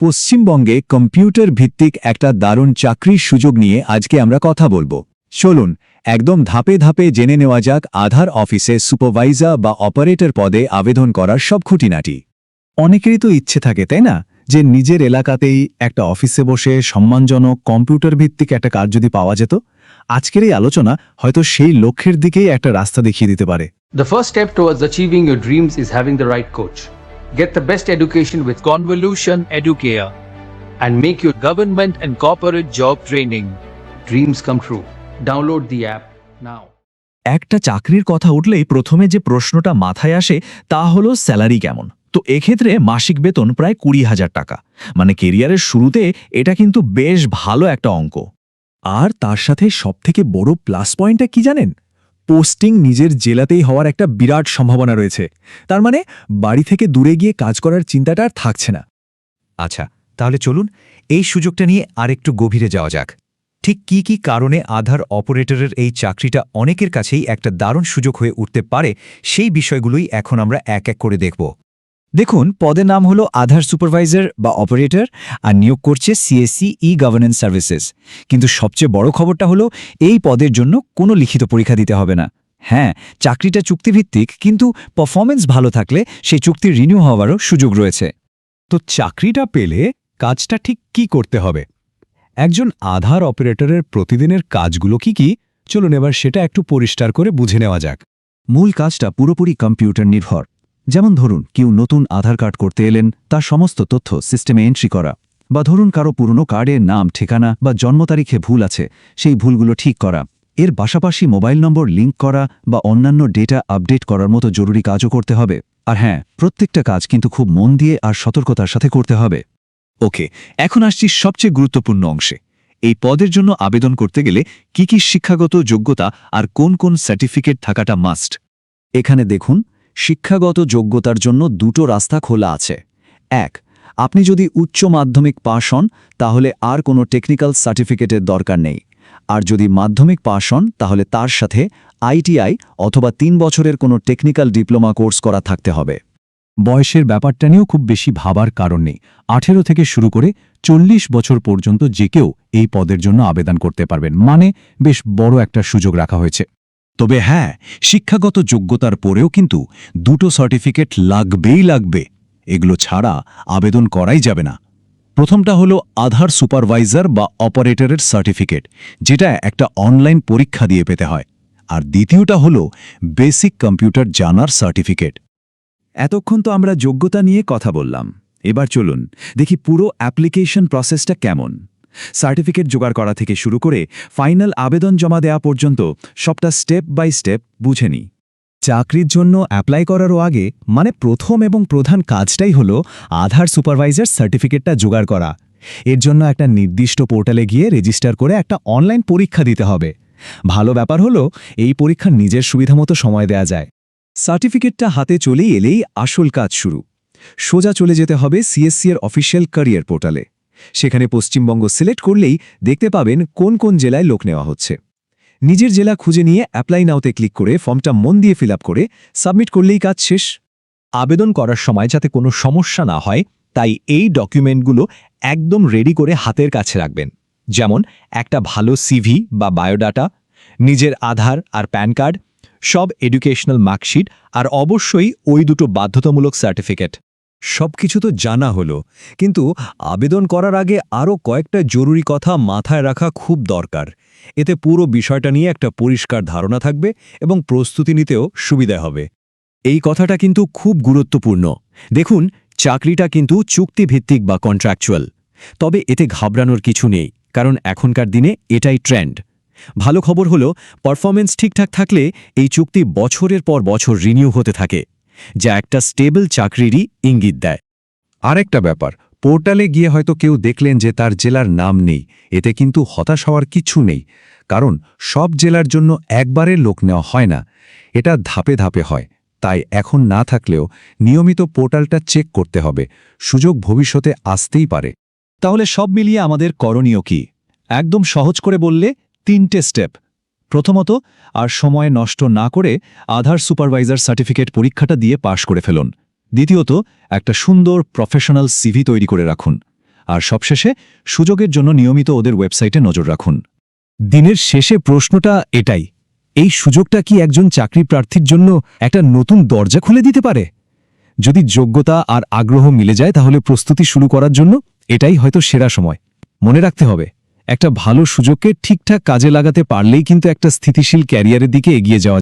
পশ্চিমবঙ্গে কম্পিউটার ভিত্তিক একটা দারুণ চাকরির সুযোগ নিয়ে আজকে আমরা কথা বলবো। চলুন একদম ধাপে ধাপে জেনে নেওয়া যাক আধার অফিসে সুপারভাইজার বা অপারেটর পদে আবেদন করার সব খুঁটিনাটি। অনেকেরই তো ইচ্ছে থাকে, তাই না, যে নিজের এলাকাতেই একটা অফিসে বসে সম্মানজনক কম্পিউটার ভিত্তিক একটা কাজ যদি পাওয়া যেত। আজকের এই আলোচনা হয়তো সেই লক্ষ্যের দিকেই একটা রাস্তা দেখিয়ে দিতে পারে। The first step towards achieving your dreams is having the right coach. Get the best education with Convolution Educare and make your government and corporate job training. dreams come true. Download the app now. একটা চাকরির কথা উঠলেই প্রথমে যে প্রশ্নটা মাথায় আসে তা হলো স্যালারি কেমন। তো এক্ষেত্রে মাসিক বেতন প্রায় 20,000 টাকা, মানে কেরিয়ারের শুরুতে এটা কিন্তু বেশ ভালো একটা অঙ্ক। আর তার সাথে সবথেকে বড় প্লাস পয়েন্টটা কি জানেন? পোস্টিং নিজের জেলাতেই হওয়ার একটা বিরাট সম্ভাবনা রয়েছে। তার মানে বাড়ি থেকে দূরে গিয়ে কাজ করার চিন্তাটা আর থাকছে না। আচ্ছা, তাহলে চলুন এই সুযোগটা নিয়ে আরেকটু গভীরে যাওয়া যাক। ঠিক কি কি কারণে আধার অপারেটরের এই চাকরিটা অনেকের কাছেই একটা দারুণ সুযোগ হয়ে উঠতে পারে, সেই বিষয়গুলোই এখন আমরা এক এক করে দেখব। দেখুন, পদের নাম হলো আধার সুপারভাইজার বা অপারেটর, আর নিয়োগ করছে সিএসসি ই গভর্নেন্স সার্ভিসেস। কিন্তু সবচেয়ে বড় খবরটা হলো এই পদের জন্য কোনো লিখিত পরীক্ষা দিতে হবে না। হ্যাঁ, চাকরিটা চুক্তিভিত্তিক, কিন্তু পারফরমেন্স ভালো থাকলে সেই চুক্তি রিনিউ হওয়ারও সুযোগ রয়েছে। তো চাকরিটা পেলে কাজটা ঠিক কি করতে হবে? একজন আধার অপারেটরের প্রতিদিনের কাজগুলো কি কি, চলুন এবার সেটা একটু পরিষ্কার করে বুঝে নেওয়া যাক। মূল কাজটা পুরোপুরি কম্পিউটার নির্ভর। যেমন ধরুন, কেউ নতুন আধার কার্ড করতে এলেন, তার সমস্ত তথ্য সিস্টেমে এন্ট্রি করা, বা ধরুন কারো পুরনো কার্ডের নাম, ঠিকানা বা জন্ম তারিখে ভুল আছে, সেই ভুলগুলো ঠিক করা। এর পাশাপাশি মোবাইল নম্বর লিঙ্ক করা বা অন্যান্য ডেটা আপডেট করার মতো জরুরি কাজও করতে হবে। আর হ্যাঁ, প্রত্যেকটা কাজ কিন্তু খুব মন দিয়ে আর সতর্কতার সাথে করতে হবে। ওকে, এখন আসছি সবচেয়ে গুরুত্বপূর্ণ অংশে। এই পদের জন্য আবেদন করতে গেলে কি কি শিক্ষাগত যোগ্যতা আর কোন কোন সার্টিফিকেট থাকাটা মাস্ট। এখানে দেখুন, শিক্ষাগত যোগ্যতার জন্য দুটো রাস্তা খোলা আছে। এক, আপনি যদি উচ্চ মাধ্যমিক পাশ হন তাহলে আর কোনো টেকনিক্যাল সার্টিফিকেটের দরকার নেই। আর যদি মাধ্যমিক পাশ হন তাহলে তার সাথে আইটিআই অথবা 3 বছরের কোনো টেকনিক্যাল ডিপ্লোমা কোর্স করা থাকতে হবে। বয়সের ব্যাপারটা নিয়েও খুব বেশি ভাবার কারণ নেই। 18 থেকে শুরু করে 40 বছর পর্যন্ত যে কেউ এই পদের জন্য আবেদন করতে পারবেন, মানে বেশ বড় একটা সুযোগ রাখা হয়েছে। তবে হ্যাঁ, শিক্ষাগত যোগ্যতার পরেও কিন্তু দুটো সার্টিফিকেট লাগবে। এগুলো ছাড়া আবেদন করাই যাবে না। প্রথমটা হলো আধার সুপারভাইজার বা অপারেটরের সার্টিফিকেট, যেটা একটা অনলাইন পরীক্ষা দিয়ে পেতে হয়। আর দ্বিতীয়টা হলো বেসিক কম্পিউটার জানার সার্টিফিকেট। এতক্ষণ তো আমরা যোগ্যতা নিয়ে কথা বললাম, এবার চলুন দেখি পুরো অ্যাপ্লিকেশন প্রসেসটা কেমন। সার্টিফিকেট জোগাড় করা থেকে শুরু করে ফাইনাল আবেদন জমা দেওয়া পর্যন্ত সবটা স্টেপ বাই স্টেপ বুঝে নিই। চাকরির জন্য অ্যাপ্লাই করারও আগে, মানে প্রথম এবং প্রধান কাজটাই হলো আধার সুপারভাইজার সার্টিফিকেটটা জোগাড় করা। এর জন্য একটা নির্দিষ্ট পোর্টালে গিয়ে রেজিস্টার করে একটা অনলাইন পরীক্ষা দিতে হবে। ভালো ব্যাপার হলো এই পরীক্ষা নিজের সুবিধামতো সময় দেয়া যায়। সার্টিফিকেটটা হাতে চলেই এলেই আসল কাজ শুরু। সোজা চলে যেতে হবে সিএসসি এর অফিসিয়াল ক্যারিয়ার পোর্টালে। সেখানে পশ্চিমবঙ্গ সিলেক্ট করলেই দেখতে পাবেন কোন কোন জেলায় লোক নেওয়া হচ্ছে। নিজের জেলা খুঁজে নিয়ে অ্যাপ্লাই নাওতে ক্লিক করে ফর্মটা মন দিয়ে ফিল আপ করে সাবমিট করলেই কাজ শেষ। আবেদন করার সময় যাতে কোনো সমস্যা না হয়, তাই এই ডকুমেন্টগুলো একদম রেডি করে হাতের কাছে রাখবেন। যেমন একটা ভালো সিভি বা বায়োডাটা, নিজের আধার আর প্যান কার্ড, সব এডুকেশনাল মার্কশিট, আর অবশ্যই ওই দুটো বাধ্যতামূলক সার্টিফিকেট। সবকিছু তো জানা হলো, কিন্তু আবেদন করার আগে আরও কয়েকটা জরুরি কথা মাথায় রাখা খুব দরকার। এতে পুরো বিষয়টা নিয়ে একটা পরিষ্কার ধারণা থাকবে এবং প্রস্তুতি নিতেও সুবিধা হবে। এই কথাটা কিন্তু খুব গুরুত্বপূর্ণ। দেখুন, চাকরিটা কিন্তু চুক্তিভিত্তিক বা কন্ট্রাকচুয়াল। তবে এতে ঘাবড়ানোর কিছু নেই, কারণ এখনকার দিনে এটাই ট্রেন্ড। ভালো খবর হলো, পারফরমেন্স ঠিকঠাক থাকলে এই চুক্তি বছরের পর বছর রিনিউ হতে থাকে, যা একটা স্টেবল চাকরিরই ইঙ্গিত দেয়। আরেকটা ব্যাপার, পোর্টালে গিয়ে হয়তো কেউ দেখলেন যে তার জেলার নাম নেই। এতে কিন্তু হতাশ হওয়ার কিছু নেই, কারণ সব জেলার জন্য একবারে লোক নেওয়া হয় না, এটা ধাপে ধাপে হয়। তাই এখন না থাকলেও নিয়মিত পোর্টালটা চেক করতে হবে, সুযোগ ভবিষ্যতে আসতেই পারে। তাহলে সব মিলিয়ে আমাদের করণীয় কি? একদম সহজ করে বললে 3টে স্টেপ। প্রথমত, আর সময় নষ্ট না করে আধার সুপারভাইজার সার্টিফিকেট পরীক্ষাটা দিয়ে পাশ করে ফেলুন। দ্বিতীয়ত, একটা সুন্দর প্রফেশনাল সিভি তৈরি করে রাখুন। আর সবশেষে সুযোগের জন্য নিয়মিত ওদের ওয়েবসাইটে নজর রাখুন। দিনের শেষে প্রশ্নটা এটাই, এই সুযোগটা কি একজন চাকরি প্রার্থীর জন্য একটা নতুন দরজা খুলে দিতে পারে? যদি যোগ্যতা আর আগ্রহ মিলে যায় তাহলে প্রস্তুতি শুরু করার জন্য এটাই হয়তো সেরা সময়। মনে রাখতে হবে, একটা ভালো সুযোগকে ঠিকঠাক কাজে লাগাতে পারলেই কিন্তু একটা স্থিতিশীল ক্যারিয়ারের দিকে এগিয়ে যাওয়া